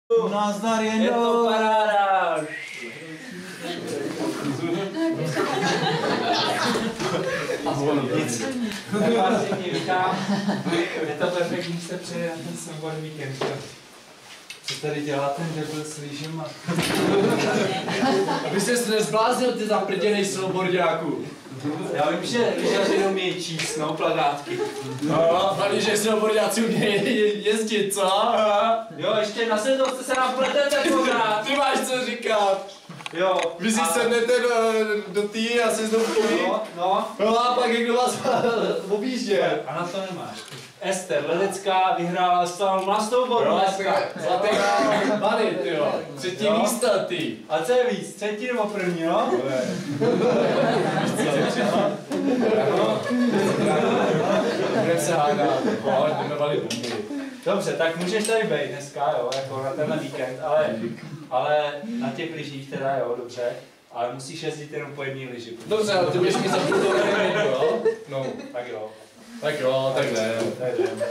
Nazdar jednou. Je to paráda. Nic. Tak vás všichni vítám. Je to perfektní, jste přijeli na ten snowboard víkend. Co tady děláte, debil s lyžema? Aby ses nezbláznil, ty zaprděnej snowboardiáku. Já vím, že lyžaři neumí číst, no, plakátky. No, a že snowboardiáci umějí jezdit, co? Jo, ještě na světovce se nám pletete pořád. Ty máš co říkat. Jo. Vy si sednete do tý a se znovu No. No a pak někdo vás objíždě. A na to nemáš. Ester Ledecká vyhrála slalom na snowboardu dneska. Zlatý bany, tyjo. Třetí místo, ty. A co je víc, třetí nebo první, no? Budeme se hádat, ale jdeme valit bomby. Dobře, tak můžeš tady být dneska, jo, jako na tenhle víkend, ale na těch lyžích teda, jo, dobře. Ale musíš jezdit jenom po jedné lyži. Dobře, ale ty budeš mi zapůl jo? No. Tak jo. Tak jo, tak jdem. Tak jdem.